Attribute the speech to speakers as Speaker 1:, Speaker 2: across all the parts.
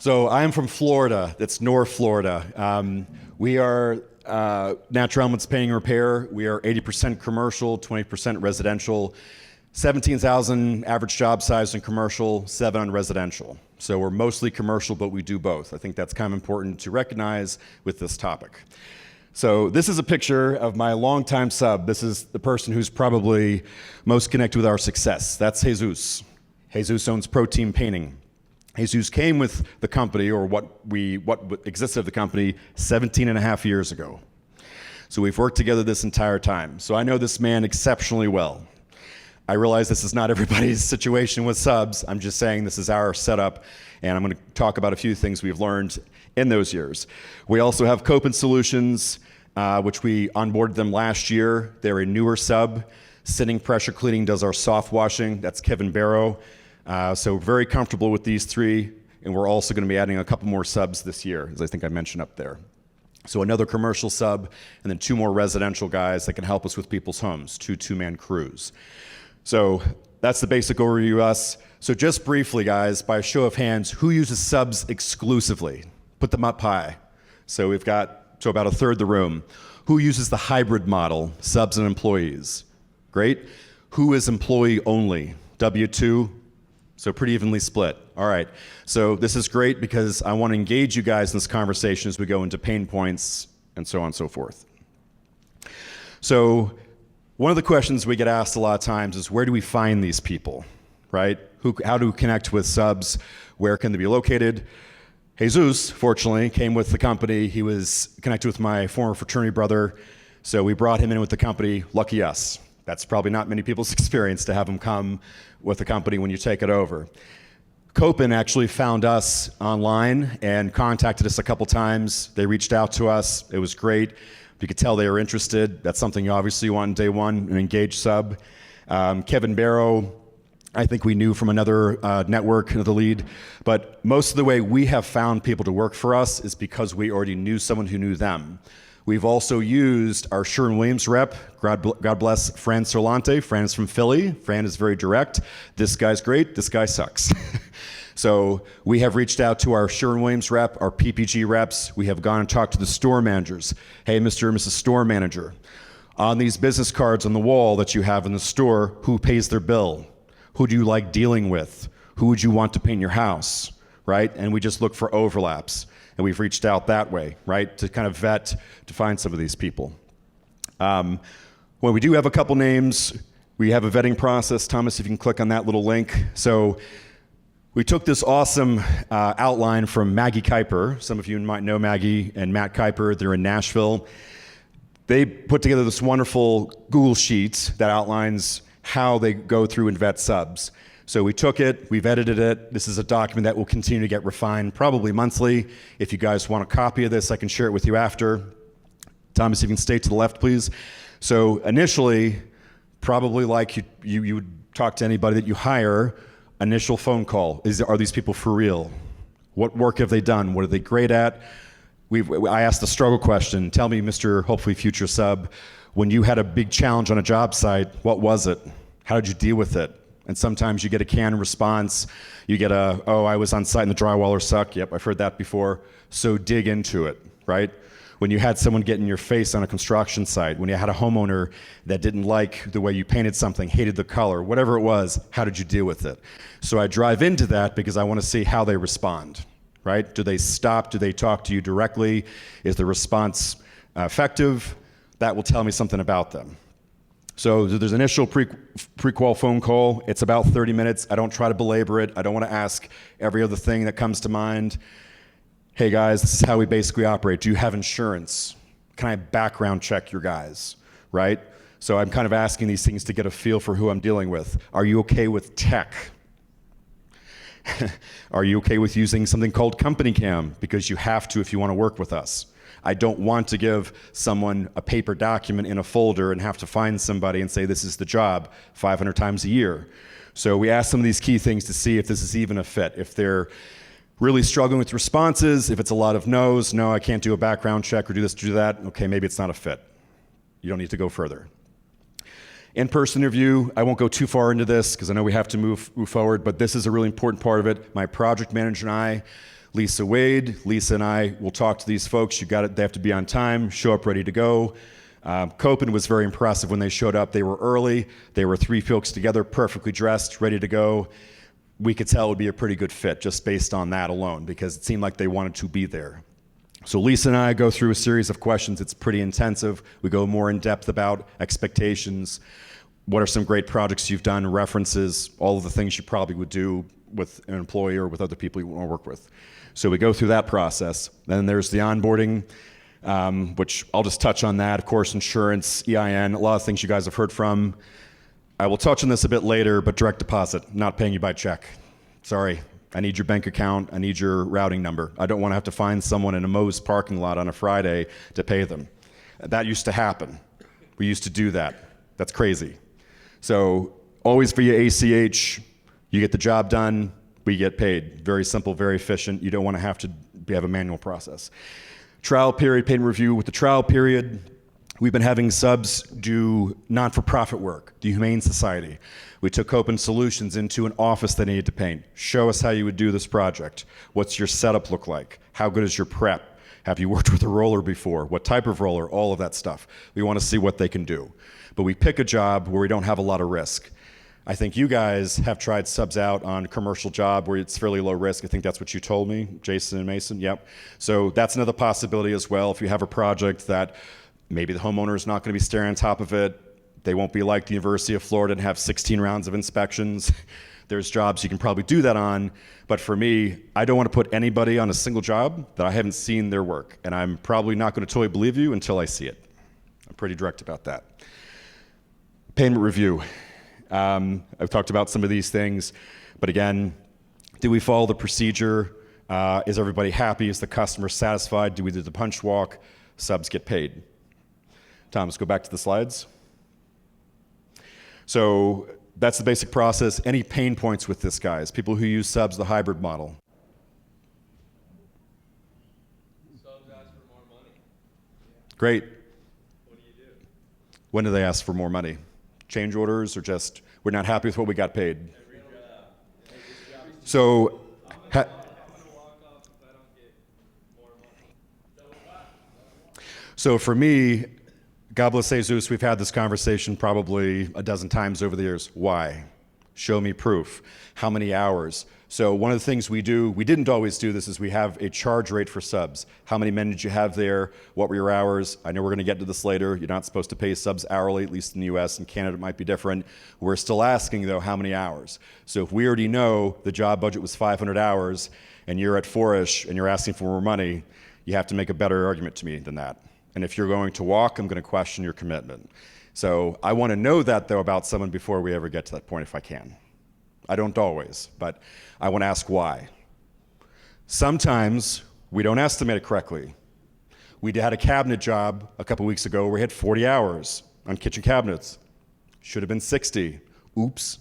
Speaker 1: So I'm from Florida. That's North Florida. We are Natural Elements Painting and Repair. We are 80% commercial, 20% residential. 17,000 average job size in commercial, 7 on residential. So we're mostly commercial, but we do both. I think that's kind of important to recognize with this topic. So this is a picture of my longtime sub. This is the person who's probably most connected with our success. That's Jesus. Jesus owns Pro Team Painting. Jesus came with the company, or what existed of the company, 17 and a half years ago. So we've worked together this entire time. So I know this man exceptionally well. I realize this is not everybody's situation with subs. I'm just saying this is our setup, and I'm going to talk about a few things we've learned in those years. We also have Copen Solutions, which we onboarded them last year. They're a newer sub. Sitting Pressure Cleaning does our soft washing. That's Kevin Barrow. So very comfortable with these three, and we're also going to be adding a couple more subs this year, as I think I mentioned up there. So another commercial sub, and then 2 more residential guys that can help us with people's homes, 2 two-man crews. So that's the basic overview of us. So just briefly, guys, by a show of hands, who uses subs exclusively? Put them up high. So we've got about a third of the room. Who uses the hybrid model, subs and employees? Great. Who is employee only? W-2? So pretty evenly split. All right. So this is great because I want to engage you guys in this conversation as we go into pain points and so on and so forth. So one of the questions we get asked a lot of times is, where do we find these people, right? How do we connect with subs? Where can they be located? Jesus, fortunately, came with the company. He was connected with my former fraternity brother, so we brought him in with the company. Lucky us. That's probably not many people's experience to have him come with the company when you take it over. Copen actually found us online and contacted us a couple times. They reached out to us. It was great. You could tell they were interested. That's something you obviously want on day one, an engaged sub. Kevin Barrow, I think we knew from another network, another lead. But most of the way we have found people to work for us is because we already knew someone who knew them. We've also used our Sherwin-Williams rep. God bless Fran Solante. Fran is from Philly. Fran is very direct. This guy's great. This guy sucks. So we have reached out to our Sherwin-Williams rep, our PPG reps. We have gone and talked to the store managers. Hey, Mr. and Mrs. Store Manager, on these business cards on the wall that you have in the store, who pays their bill? Who do you like dealing with? Who would you want to paint your house, right? And we just look for overlaps. And we've reached out that way, right, to kind of vet, to find some of these people. When we do have a couple names, we have a vetting process. Thomas, if you can click on that little link. So we took this awesome outline from Maggie Kuiper. Some of you might know Maggie and Matt Kuiper. They're in Nashville. They put together this wonderful Google Sheet that outlines how they go through and vet subs. So we took it, we've edited it. This is a document that will continue to get refined, probably monthly. If you guys want a copy of this, I can share it with you after. Thomas, if you can stay to the left, please. So initially, probably like you would talk to anybody that you hire, initial phone call. Are these people for real? What work have they done? What are they great at? I asked the struggle question. Tell me, Mr. hopefully future sub, when you had a big challenge on a job site, what was it? How did you deal with it? And sometimes you get a canned response. You get oh, I was on site and the drywaller sucked. Yep, I've heard that before. So dig into it, right? When you had someone get in your face on a construction site, when you had a homeowner that didn't like the way you painted something, hated the color, whatever it was, how did you deal with it? So I drive into that because I want to see how they respond, right? Do they stop? Do they talk to you directly? Is the response effective? That will tell me something about them. So there's an initial pre-qual phone call. It's about 30 minutes. I don't try to belabor it. I don't want to ask every other thing that comes to mind. Hey guys, this is how we basically operate. Do you have insurance? Can I background check your guys, right? So I'm kind of asking these things to get a feel for who I'm dealing with. Are you okay with tech? Are you okay with using something called Company Cam? Because you have to if you want to work with us. I don't want to give someone a paper document in a folder and have to find somebody and say, this is the job 500 times a year. So we ask some of these key things to see if this is even a fit. If they're really struggling with responses, if it's a lot of no's, no, I can't do a background check or do this, do that, okay, maybe it's not a fit. You don't need to go further. In-person interview, I won't go too far into this because I know we have to move forward, but this is a really important part of it. My project manager and I Lisa Wade, Lisa and I will talk to these folks. You got it. They have to be on time, show up ready to go. Copen was very impressive when they showed up. They were early. They were 3 folks together, perfectly dressed, ready to go. We could tell it would be a pretty good fit just based on that alone, because it seemed like they wanted to be there. So Lisa and I go through a series of questions. It's pretty intensive. We go more in depth about expectations. What are some great projects you've done, references, all of the things you probably would do with an employee or with other people you want to work with. So we go through that process. Then there's the onboarding, which I'll just touch on that. Of course, insurance, EIN, a lot of things you guys have heard from. I will touch on this a bit later, but direct deposit, not paying you by check. Sorry, I need your bank account, I need your routing number. I don't want to have to find someone in a Moe's parking lot on a Friday to pay them. That used to happen. We used to do that. That's crazy. So always via ACH, you get the job done, we get paid. Very simple, very efficient. You don't want to have a manual process. Trial period, payment review with the trial period. We've been having subs do not-for-profit work, the Humane Society. We took Open Solutions into an office they needed to paint. Show us how you would do this project. What's your setup look like? How good is your prep? Have you worked with a roller before? What type of roller? All of that stuff. We want to see what they can do. But we pick a job where we don't have a lot of risk. I think you guys have tried subs out on a commercial job where it's fairly low risk. I think that's what you told me, Jason and Mason. Yep. So that's another possibility as well. If you have a project that maybe the homeowner is not going to be staring on top of it, they won't be like the University of Florida and have 16 rounds of inspections. There's jobs you can probably do that on. But for me, I don't want to put anybody on a single job that I haven't seen their work. And I'm probably not going to totally believe you until I see it. I'm pretty direct about that. Payment review. I've talked about some of these things, but again, do we follow the procedure? Is everybody happy? Is the customer satisfied? Do we do the punch walk? Subs get paid. Thomas, go back to the slides. So that's the basic process. Any pain points with this, guys? People who use subs, the hybrid model.
Speaker 2: Subs ask for more money.
Speaker 1: Great.
Speaker 2: What do you do?
Speaker 1: When do they ask for more money? Change orders or just, we're not happy with what we got paid? So, so for me, God bless Jesus, we've had this conversation probably a dozen times over the years. Why? Show me proof. How many hours? So one of the things we do, we didn't always do this, is we have a charge rate for subs. How many men did you have there? What were your hours? I know we're going to get to this later. You're not supposed to pay subs hourly, at least in the US. In Canada, it might be different. We're still asking, though, how many hours? So if we already know the job budget was 500 hours, and you're at 4-ish, and you're asking for more money, you have to make a better argument to me than that. And if you're going to walk, I'm going to question your commitment. So I want to know that, though, about someone before we ever get to that point, if I can. I don't always, but I want to ask why. Sometimes we don't estimate it correctly. We had a cabinet job a couple weeks ago where we had 40 hours on kitchen cabinets. Should have been 60. Oops.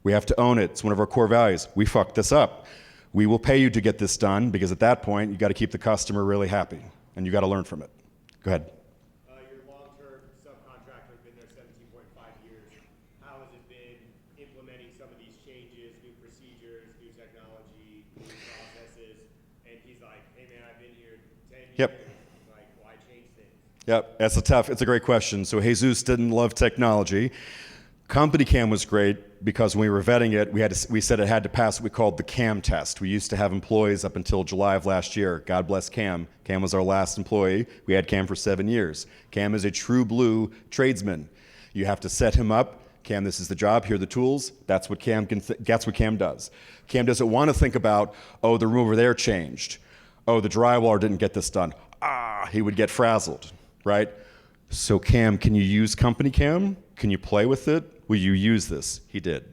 Speaker 1: We have to own it. It's one of our core values. We fucked this up. We will pay you to get this done, because at that point, you got to keep the customer really happy, and you got to learn from it. Go ahead.
Speaker 3: Your long-term subcontractor has been there 17.5 years. How has it been implementing some of these changes, new procedures, new technology, new processes? And he's like, hey man, I've been here 10 years.
Speaker 1: Yep.
Speaker 3: Like, why change things?
Speaker 1: Yep, it's a great question. So Jesus didn't love technology. Company Cam was great because when we were vetting it, we said it had to pass what we called the CAM test. We used to have employees up until July of last year. God bless Cam. Cam was our last employee. We had Cam for 7 years. Cam is a true blue tradesman. You have to set him up. Cam, this is the job. Here are the tools. That's what Cam does. Cam doesn't want to think about, oh, the room over there changed. Oh, the drywaller didn't get this done. He would get frazzled, right? So Cam, can you use Company Cam? Can you play with it? Will you use this? He did.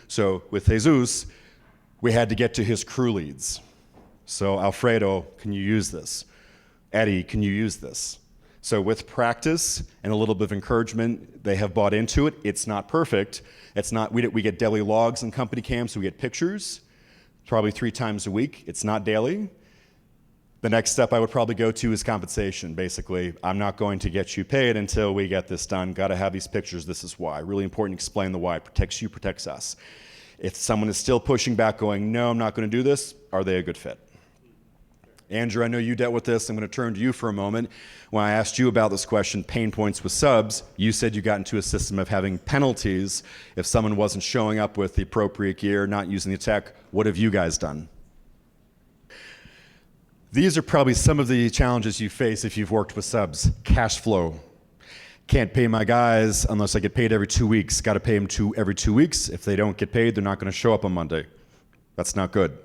Speaker 1: So with Jesus, we had to get to his crew leads. So Alfredo, can you use this? Eddie, can you use this? So with practice and a little bit of encouragement, they have bought into it. It's not perfect. We get daily logs in Company Cam, so we get pictures, probably 3 times a week. It's not daily. The next step I would probably go to is compensation. Basically, I'm not going to get you paid until we get this done. Got to have these pictures. This is why. Really important to explain the why. Protects you, protects us. If someone is still pushing back going, no, I'm not going to do this, are they a good fit? Andrew, I know you dealt with this. I'm going to turn to you for a moment. When I asked you about this question, pain points with subs, you said you got into a system of having penalties if someone wasn't showing up with the appropriate gear, not using the tech. What have you guys done? These are probably some of the challenges you face if you've worked with subs. Cash flow. Can't pay my guys unless I get paid every 2 weeks. Got to pay them every 2 weeks. If they don't get paid, they're not going to show up on Monday. That's not good.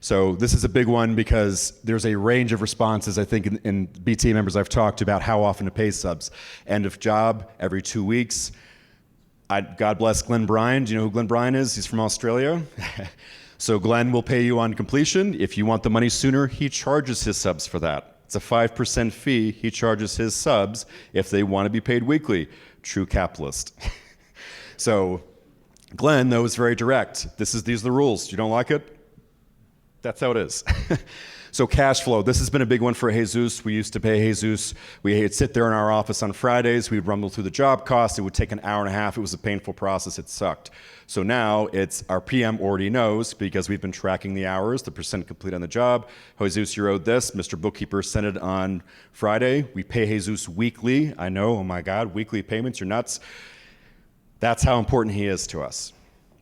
Speaker 1: So this is a big one because there's a range of responses, I think, in BT members I've talked about how often to pay subs. End of job, every 2 weeks. God bless Glenn Bryan. Do you know who Glenn Bryan is? He's from Australia. So Glenn will pay you on completion. If you want the money sooner, he charges his subs for that. It's a 5% fee he charges his subs if they want to be paid weekly. True capitalist. So Glenn, though, is very direct. These are the rules. You don't like it? That's how it is. So cash flow, this has been a big one for Jesus. We used to pay Jesus. We'd sit there in our office on Fridays. We'd rumble through the job costs. It would take an hour and a half. It was a painful process. It sucked. So now it's our PM already knows because we've been tracking the hours, the percent complete on the job. Jesus, you owed this. Mr. Bookkeeper sent it on Friday. We pay Jesus weekly. I know, oh my God, weekly payments, you're nuts. That's how important he is to us.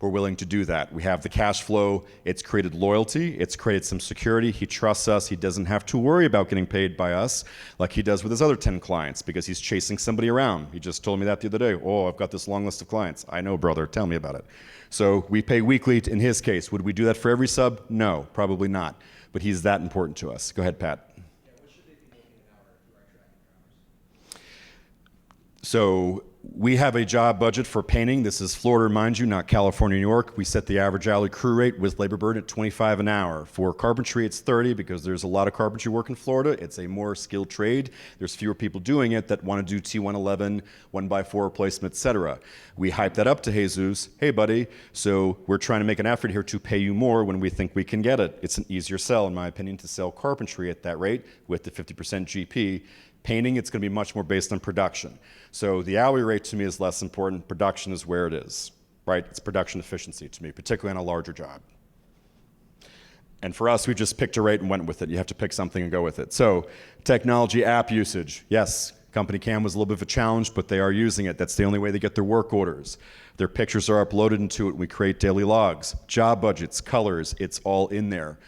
Speaker 1: We're willing to do that. We have the cash flow. It's created loyalty. It's created some security. He trusts us. He doesn't have to worry about getting paid by us like he does with his other 10 clients because he's chasing somebody around. He just told me that the other day. Oh, I've got this long list of clients. I know, brother. Tell me about it. So we pay weekly in his case. Would we do that for every sub? No, probably not. But he's that important to us. Go ahead, Pat.
Speaker 2: Yeah, what should they be making an hour if you are tracking your hours?
Speaker 1: So we have a job budget for painting. This is Florida, mind you, not California, New York. We set the average hourly crew rate with labor burden at 25 an hour. For carpentry, it's 30 because there's a lot of carpentry work in Florida. It's a more skilled trade. There's fewer people doing it that want to do T111, 1x4 replacement, etc. We hype that up to Jesus. Hey, buddy, so we're trying to make an effort here to pay you more when we think we can get it. It's an easier sell, in my opinion, to sell carpentry at that rate with the 50% GP. Painting, it's going to be much more based on production. So the hourly rate to me is less important. Production is where it is, right? It's production efficiency to me, particularly on a larger job. And for us, we just picked a rate and went with it. You have to pick something and go with it. So technology app usage. Yes, Company Cam was a little bit of a challenge, but they are using it. That's the only way they get their work orders. Their pictures are uploaded into it. We create daily logs, job budgets, colors. It's all in there.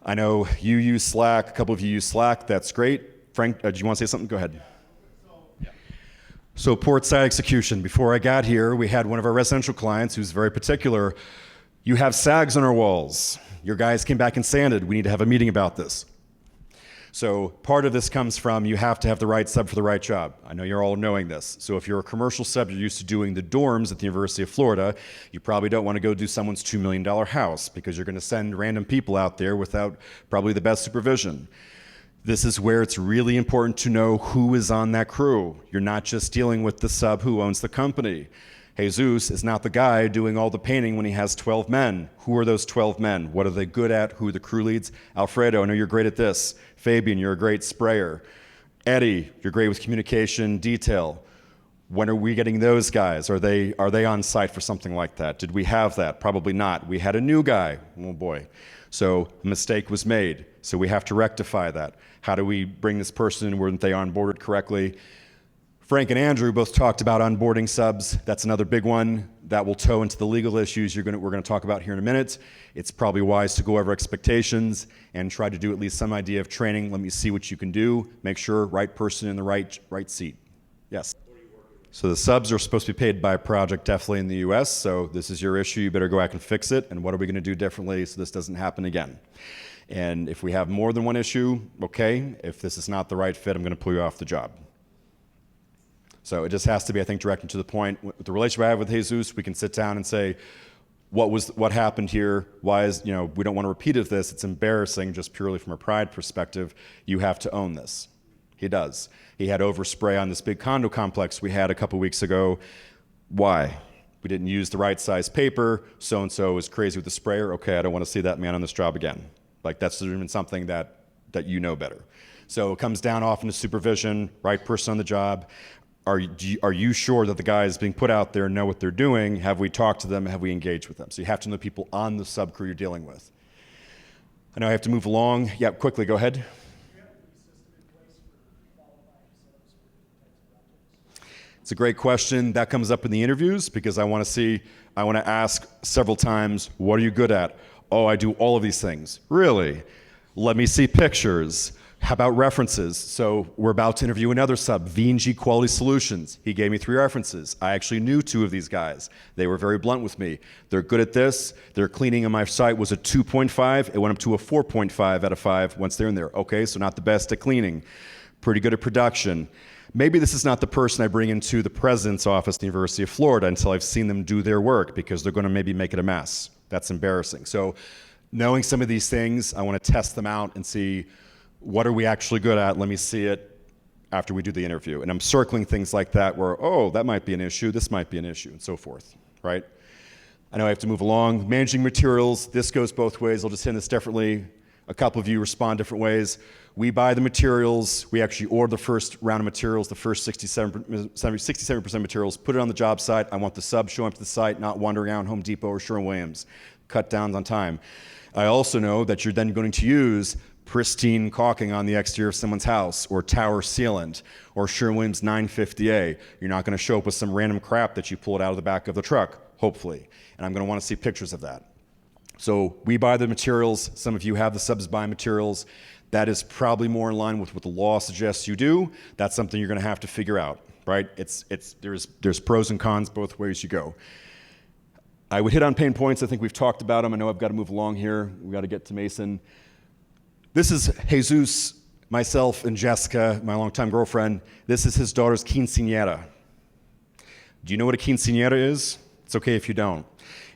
Speaker 1: I know you use Slack. A couple of you use Slack. That's great. Frank, do you want to say something? Go ahead. So port side execution. Before I got here, we had one of our residential clients who's very particular. You have sags on our walls. Your guys came back and sanded. We need to have a meeting about this. So part of this comes from you have to have the right sub for the right job. I know you're all knowing this. So if you're a commercial sub, you're used to doing the dorms at the University of Florida, you probably don't want to go do someone's $2 million house because you're going to send random people out there without probably the best supervision. This is where it's really important to know who is on that crew. You're not just dealing with the sub who owns the company. Jesus is not the guy doing all the painting when he has 12 men. Who are those 12 men? What are they good at? Who are the crew leads? Alfredo, I know you're great at this. Fabian, you're a great sprayer. Eddie, you're great with communication, detail. When are we getting those guys? Are they on site for something like that? Did we have that? Probably not. We had a new guy. Oh boy. So a mistake was made. So we have to rectify that. How do we bring this person in? Weren't they onboarded correctly? Frank and Andrew both talked about onboarding subs. That's another big one that will toe into the legal issues we're going to talk about here in a minute. It's probably wise to go over expectations and try to do at least some idea of training. Let me see what you can do. Make sure right person in the right seat. Yes. So the subs are supposed to be paid by project definitely in the US. So this is your issue. You better go back and fix it. And what are we going to do differently so this doesn't happen again? And if we have more than one issue, okay. If this is not the right fit, I'm going to pull you off the job. So it just has to be, I think, directed to the point. With the relationship I have with Jesus, we can sit down and say, what happened here? Why is, we don't want to repeat of this. It's embarrassing just purely from a pride perspective. You have to own this. He does. He had overspray on this big condo complex we had a couple weeks ago. Why? We didn't use the right size paper. So-and-so is crazy with the sprayer. Okay, I don't want to see that man on this job again. Like that's even something that you know better. So it comes down often to supervision, right person on the job. Are you sure that the guys being put out there know what they're doing? Have we talked to them? Have we engaged with them? So you have to know people on the subcrew you're dealing with. I know I have to move along. Yeah, quickly, go ahead. It's a great question. That comes up in the interviews because I want to ask several times, what are you good at? Oh, I do all of these things. Really? Let me see pictures. How about references? So we're about to interview another sub, V&G Quality Solutions. He gave me 3 references. I actually knew 2 of these guys. They were very blunt with me. They're good at this. Their cleaning on my site was a 2.5. It went up to a 4.5 out of 5 once they're in there. Okay, so not the best at cleaning. Pretty good at production. Maybe this is not the person I bring into the president's office at the University of Florida until I've seen them do their work because they're going to maybe make it a mess. That's embarrassing. So knowing some of these things, I want to test them out and see what are we actually good at. Let me see it after we do the interview. And I'm circling things like that where, oh, that might be an issue, this might be an issue, and so forth, right? I know I have to move along. Managing materials, this goes both ways. I'll just hit this differently. A couple of you respond different ways. We buy the materials. We actually order the first round of materials, the first 67% materials, put it on the job site. I want the sub showing up to the site, not wandering around Home Depot or Sherwin-Williams. Cut down on time. I also know that you're then going to use pristine caulking on the exterior of someone's house, or tower sealant, or Sherwin-Williams 950A. You're not going to show up with some random crap that you pulled out of the back of the truck, hopefully. And I'm going to want to see pictures of that. So we buy the materials. Some of you have the subs buy materials. That is probably more in line with what the law suggests you do. That's something you're going to have to figure out, right? There's pros and cons both ways you go. I would hit on pain points. I think we've talked about them. I know I've got to move along here. We've got to get to Mason. This is Jesus, myself, and Jessica, my longtime girlfriend. This is his daughter's quinceañera. Do you know what a quinceañera is? It's okay if you don't.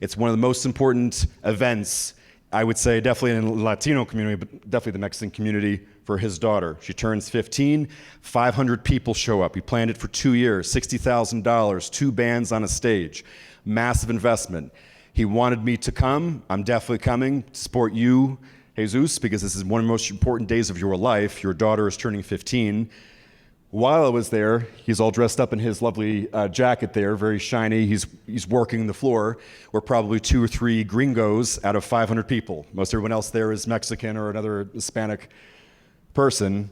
Speaker 1: It's one of the most important events, I would say, definitely in the Latino community, but definitely the Mexican community, for his daughter. She turns 15, 500 people show up. We planned it for 2 years, $60,000, 2 bands on a stage, massive investment. He wanted me to come. I'm definitely coming to support you, Jesus, because this is one of the most important days of your life. Your daughter is turning 15. While I was there, he's all dressed up in his lovely jacket there, very shiny. He's working the floor. We're probably 2 or 3 gringos out of 500 people. Most everyone else there is Mexican or another Hispanic person.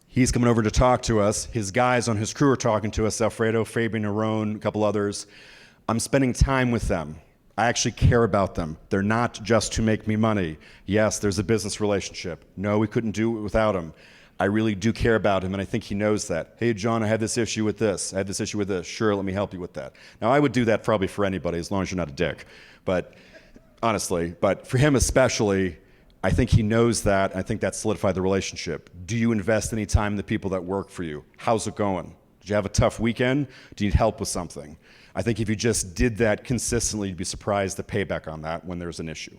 Speaker 1: He's coming over to talk to us. His guys on his crew are talking to us, Alfredo, Fabian, Aron, a couple others. I'm spending time with them. I actually care about them. They're not just to make me money. Yes, there's a business relationship. No, we couldn't do it without him. I really do care about him, and I think he knows that. Hey, John, I had this issue with this. I had this issue with this. Sure, let me help you with that. Now, I would do that probably for anybody, as long as you're not a dick. But honestly, but for him especially, I think he knows that. I think that solidified the relationship. Do you invest any time in the people that work for you? How's it going? Did you have a tough weekend? Do you need help with something? I think if you just did that consistently, you'd be surprised the payback on that when there's an issue.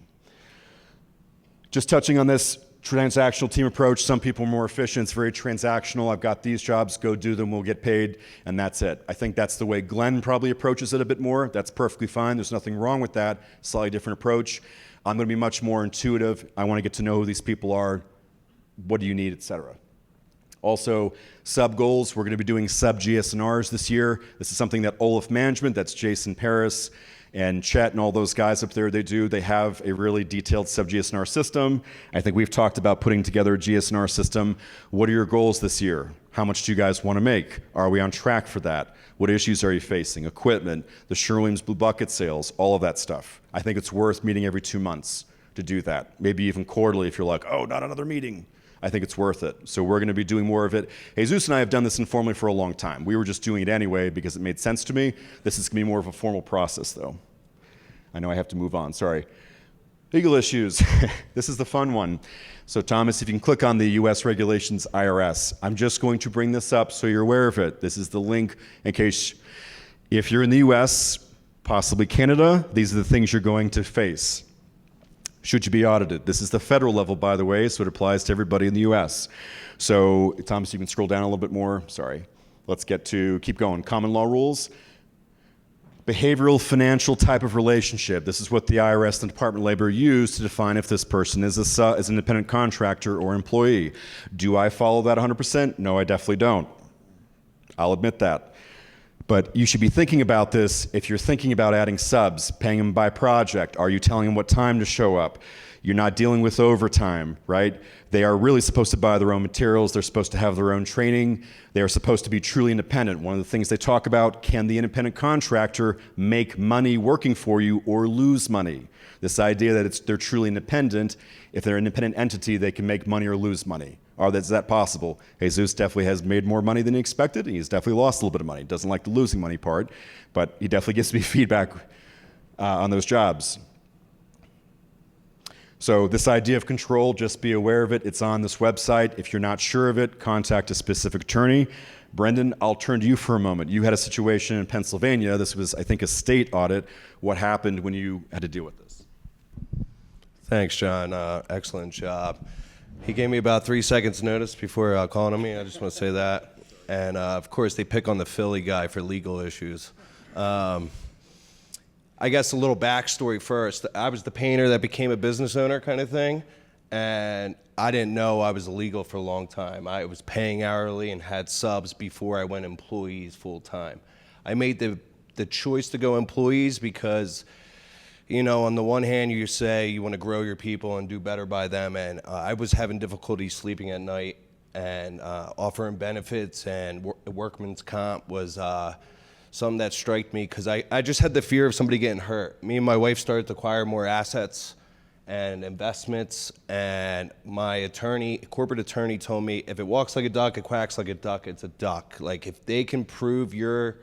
Speaker 1: Just touching on this transactional team approach, some people are more efficient. It's very transactional. I've got these jobs, go do them, we'll get paid, and that's it. I think that's the way Glenn probably approaches it a bit more. That's perfectly fine. There's nothing wrong with that. Slightly different approach. I'm going to be much more intuitive. I want to get to know who these people are. What do you need, etc. Also, sub goals. We're going to be doing sub GSNRs this year. This is something that Olaf Management, that's Jason Paris and Chet and all those guys up there, they have a really detailed sub GSNR system. I think we've talked about putting together a GSNR system. What are your goals this year? How much do you guys want to make? Are we on track for that? What issues are you facing? Equipment, the Sherwin-Williams Blue Bucket sales, all of that stuff. I think it's worth meeting every 2 months to do that. Maybe even quarterly if you're like, oh, not another meeting. I think it's worth it. So we're going to be doing more of it. Jesus and I have done this informally for a long time. We were just doing it anyway because it made sense to me. This is going to be more of a formal process, though. I know I have to move on. Sorry. Legal issues. This is the fun one. So Thomas, if you can click on the U.S. Regulations IRS. I'm just going to bring this up so you're aware of it. This is the link in case if you're in the U.S., possibly Canada, these are the things you're going to face should you be audited. This is the federal level, by the way, so it applies to everybody in the U.S. So, Thomas, you can scroll down a little bit more. Sorry. Let's keep going. Common law rules. Behavioral financial type of relationship. This is what the IRS and the Department of Labor use to define if this person is an independent contractor or employee. Do I follow that 100%? No, I definitely don't. I'll admit that. But you should be thinking about this if you're thinking about adding subs, paying them by project. Are you telling them what time to show up? You're not dealing with overtime, right? They are really supposed to buy their own materials. They're supposed to have their own training. They are supposed to be truly independent. One of the things they talk about, can the independent contractor make money working for you or lose money? This idea that they're truly independent. If they're an independent entity, they can make money or lose money. Is that possible? Jesus definitely has made more money than he expected, and he's definitely lost a little bit of money. Doesn't like the losing money part, but he definitely gives me feedback on those jobs. So this idea of control, just be aware of it. It's on this website. If you're not sure of it, contact a specific attorney. Brendan, I'll turn to you for a moment. You had a situation in Pennsylvania. This was, I think, a state audit. What happened when you had to deal with this?
Speaker 4: Thanks, John. Excellent job. He gave me about 3 seconds notice before calling on me. I just want to say that. And of course, they pick on the Philly guy for legal issues. I guess a little backstory first. I was the painter that became a business owner kind of thing. And I didn't know I was illegal for a long time. I was paying hourly and had subs before I went employees full time. I made the choice to go employees because, you know, on the one hand, you say you want to grow your people and do better by them, and I was having difficulty sleeping at night, and offering benefits and workman's comp was something that struck me because I just had the fear of somebody getting hurt. Me and my wife started to acquire more assets and investments, and my corporate attorney told me, if it walks like a duck, it quacks like a duck, it's a duck. Like, if they can prove you're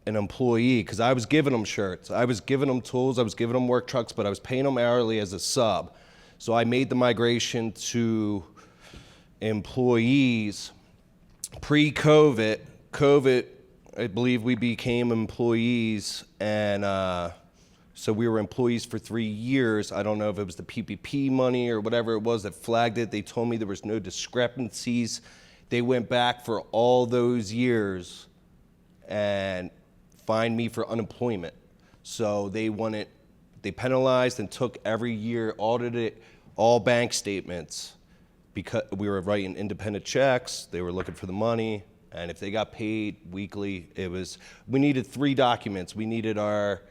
Speaker 4: an employee, because I was giving them shirts, I was giving them tools, I was giving them work trucks, but I was paying them hourly as a sub. So I made the migration to employees pre-COVID. COVID, I believe we became employees, and so we were employees for 3 years. I don't know if it was the PPP money or whatever it was that flagged it. They told me there was no discrepancies. They went back for all those years and fined me for unemployment. So they penalized and took every year, audited all bank statements because we were writing independent checks. They were looking for the money. And if they got paid weekly, we needed 3 documents. We needed our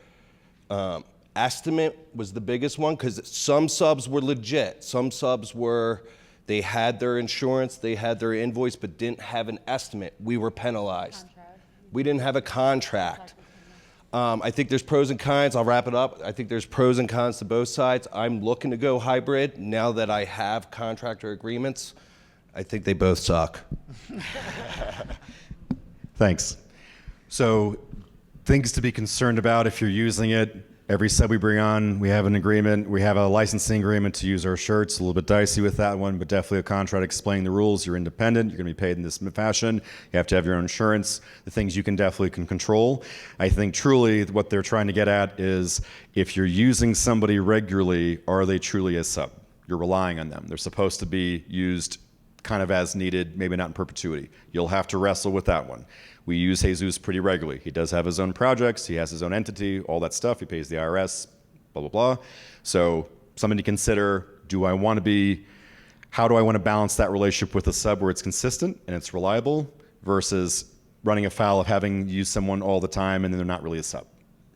Speaker 4: estimate was the biggest one, because some subs were legit. Some subs they had their insurance, they had their invoice, but didn't have an estimate. We were penalized. We didn't have a contract. I think there's pros and cons. I'll wrap it up. I think there's pros and cons to both sides. I'm looking to go hybrid now that I have contractor agreements. I think they both suck.
Speaker 1: Thanks. So things to be concerned about if you're using it. Every sub we bring on, we have an agreement. We have a licensing agreement to use our shirts. A little bit dicey with that one, but definitely a contract explaining the rules. You're independent. You're going to be paid in this fashion. You have to have your own insurance. The things you can definitely control. I think truly what they're trying to get at is, if you're using somebody regularly, are they truly a sub? You're relying on them. They're supposed to be used kind of as needed, maybe not in perpetuity. You'll have to wrestle with that one. We use Jesus pretty regularly. He does have his own projects. He has his own entity, all that stuff. He pays the IRS, blah, blah, blah. So something to consider, how do I want to balance that relationship with a sub where it's consistent and it's reliable versus running afoul of having used someone all the time and then they're not really a sub?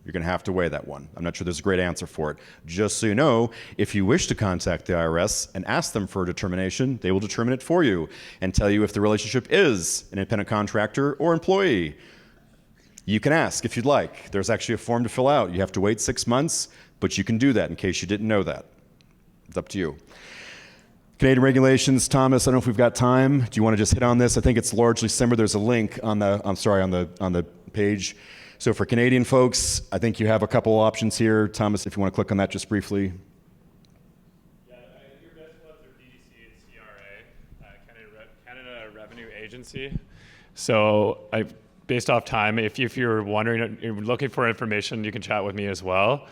Speaker 1: You're going to have to weigh that one. I'm not sure there's a great answer for it. Just so you know, if you wish to contact the IRS and ask them for a determination, they will determine it for you and tell you if the relationship is an independent contractor or employee. You can ask if you'd like. There's actually a form to fill out. You have to wait 6 months, but you can do that in case you didn't know that. It's up to you. Canadian regulations, Thomas, I don't know if we've got time. Do you want to just hit on this? I think it's largely similar. There's a link on the page. So for Canadian folks, I think you have a couple options here. Thomas, if you want to click on that just briefly.
Speaker 5: Yeah, your best ones are BDC and CRA, Canada Revenue Agency. So based off time, if you're wondering, you're looking for information, you can chat with me as well.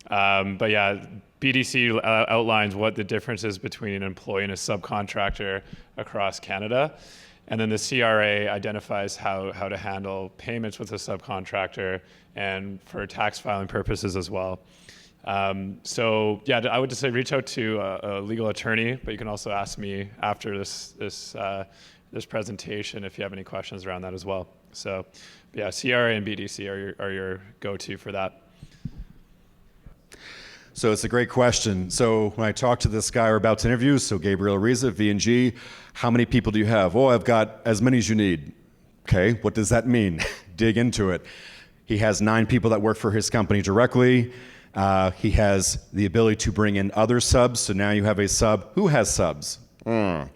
Speaker 5: But yeah, BDC outlines what the difference is between an employee and a subcontractor across Canada. And then the CRA identifies how to handle payments with a subcontractor and for tax filing purposes as well. So yeah, I would just say reach out to a legal attorney, but you can also ask me after this presentation if you have any questions around that as well. So yeah, CRA and BDC are your go-to for that.
Speaker 1: So it's a great question. So when I talked to this guy we're about to interview, so Gabriel Ariza, V&G, how many people do you have? Oh, I've got as many as you need. Okay, what does that mean? Dig into it. He has 9 people that work for his company directly. He has the ability to bring in other subs. So now you have a sub who has subs. That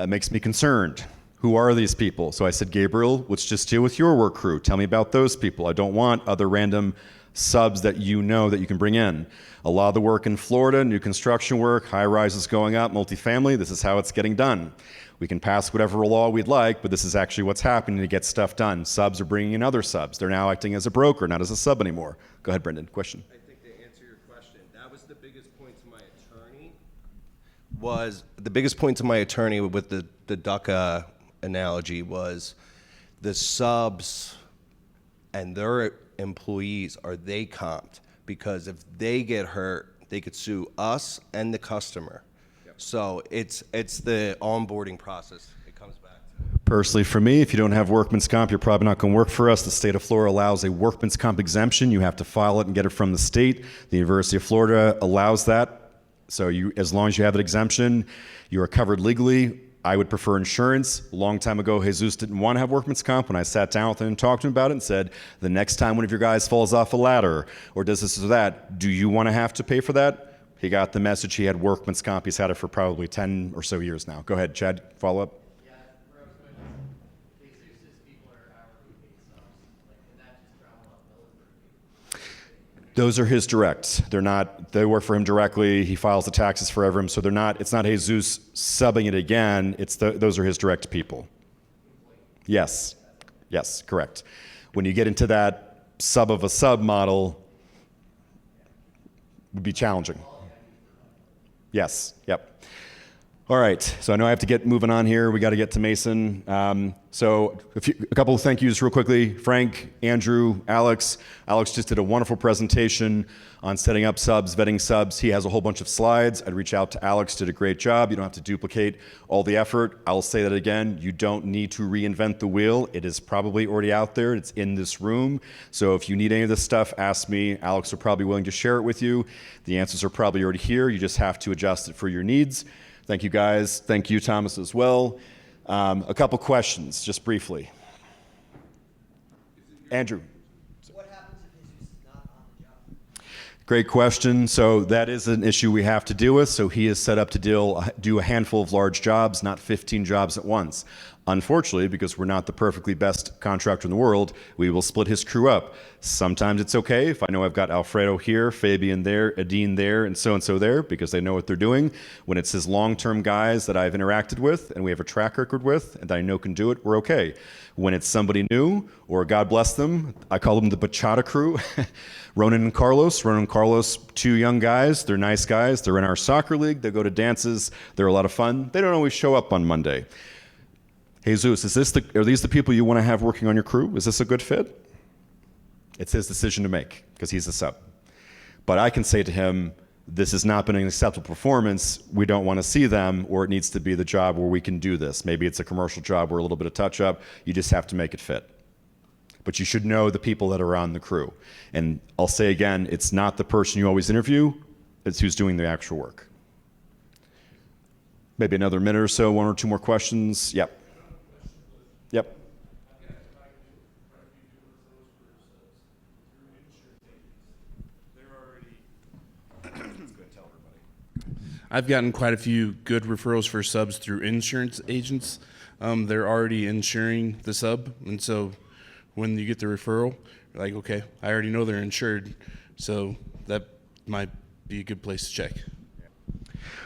Speaker 1: makes me concerned. Who are these people? So I said, Gabriel, let's just deal with your work crew. Tell me about those people. I don't want other random subs that you know that you can bring in. A lot of the work in Florida, new construction work, high rises going up, multifamily, this is how it's getting done. We can pass whatever law we'd like, but this is actually what's happening to get stuff done. Subs are bringing in other subs. They're now acting as a broker, not as a sub anymore. Go ahead, Brendan, question.
Speaker 4: I think to answer your question, that was the biggest point to my attorney. Was the biggest point to my attorney with the DUCA analogy was the subs and their employees, are they comped? Because if they get hurt, they could sue us and the customer. So it's the onboarding process. It comes back to.
Speaker 1: Personally, for me, if you don't have workman's comp, you're probably not going to work for us. The state of Florida allows a workman's comp exemption. You have to file it and get it from the state. The University of Florida allows that. So you, as long as you have an exemption, you are covered legally. I would prefer insurance. A long time ago, Jesus didn't want to have workman's comp. When I sat down with him and talked to him about it and said, the next time one of your guys falls off a ladder or does this or that, do you want to have to pay for that? He got the message. He had workman's comp. He's had it for probably 10 or so years now. Go ahead, Chad, follow up.
Speaker 2: Yeah, where I was going is, Jesus people are hourly paid subs, like, can that just travel up delivery?
Speaker 1: Those are his directs. They're not, they work for him directly. He files the taxes for him. So they're not, it's not Jesus subbing it again. It's those are his direct people. Yes. Yes, correct. When you get into that sub of a sub model, it would be challenging. Yes, yep. All right, so I know I have to get moving on here. We got to get to Mason. So a couple of thank yous real quickly. Frank, Andrew, Alex. Alex just did a wonderful presentation on setting up subs, vetting subs. He has a whole bunch of slides. I'd reach out to Alex, did a great job. You don't have to duplicate all the effort. I'll say that again. You don't need to reinvent the wheel. It is probably already out there. It's in this room. So if you need any of this stuff, ask me. Alex will probably be willing to share it with you. The answers are probably already here. You just have to adjust it for your needs. Thank you, guys. Thank you, Thomas, as well. A couple questions, just briefly. Andrew.
Speaker 2: What happens if Jesus is not on the job?
Speaker 1: Great question. So that is an issue we have to deal with. So he is set up to do a handful of large jobs, not 15 jobs at once. Unfortunately, because we're not the perfectly best contractor in the world, we will split his crew up. Sometimes it's okay if I know I've got Alfredo here, Fabian there, Adine there, and so there, because they know what they're doing. When it's his long-term guys that I've interacted with and we have a track record with and that I know can do it, we're okay. When it's somebody new, or God bless them, I call them the bachata crew, Ronan and Carlos, 2 young guys. They're nice guys. They're in our soccer league. They go to dances. They're a lot of fun. They don't always show up on Monday. Jesus, are these the people you want to have working on your crew? Is this a good fit? It's his decision to make because he's a sub. But I can say to him, this has not been an acceptable performance. We don't want to see them, or it needs to be the job where we can do this. Maybe it's a commercial job where a little bit of touch up. You just have to make it fit. But you should know the people that are on the crew. And I'll say again, it's not the person you always interview, it's who's doing the actual work. Maybe another minute or so, 1 or 2 more questions. Yep. Yep.
Speaker 6: I've gotten quite a few good referrals for subs through insurance agents. They're already insuring the sub, and so when you get the referral, you're like, okay, I already know they're insured, so that might be a good place to check.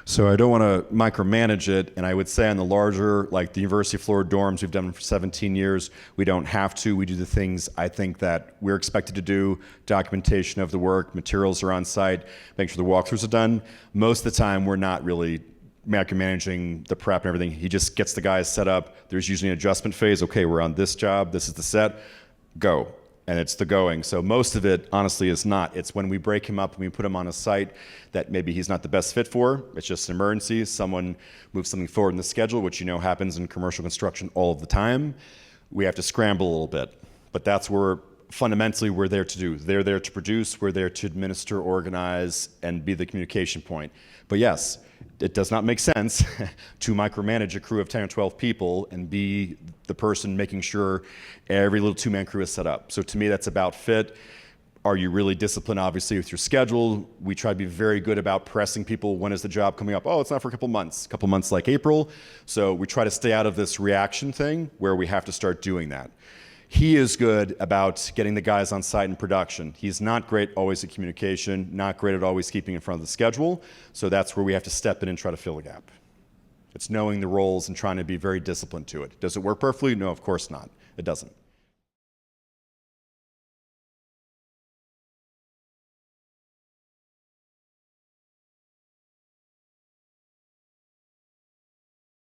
Speaker 1: So I don't want to micromanage it, and I would say on the larger, like the University of Florida dorms, we've done them for 17 years. We don't have to. We do the things I think that we're expected to do, documentation of the work, materials are on site, make sure the walkthroughs are done. Most of the time, we're not really micromanaging the prep and everything. He just gets the guys set up. There's usually an adjustment phase. Okay, we're on this job. This is the set. Go. And it's the going. So most of it, honestly, is not. It's when we break him up and we put him on a site that maybe he's not the best fit for. It's just an emergency. Someone moves something forward in the schedule, which you know happens in commercial construction all of the time. We have to scramble a little bit. But that's where fundamentally we're there to do. They're there to produce, we're there to administer, organize, and be the communication point. But yes, it does not make sense to micromanage a crew of 10 or 12 people and be the person making sure every little two-man crew is set up. So to me, that's about fit. Are you really disciplined, obviously, with your schedule? We try to be very good about pressing people. When is the job coming up? Oh, it's not for a couple months like April. So we try to stay out of this reaction thing where we have to start doing that. He is good about getting the guys on site in production. He's not great always at communication, not great at always keeping in front of the schedule. So that's where we have to step in and try to fill a gap. It's knowing the roles and trying to be very disciplined to it. Does it work perfectly? No, of course not. It doesn't.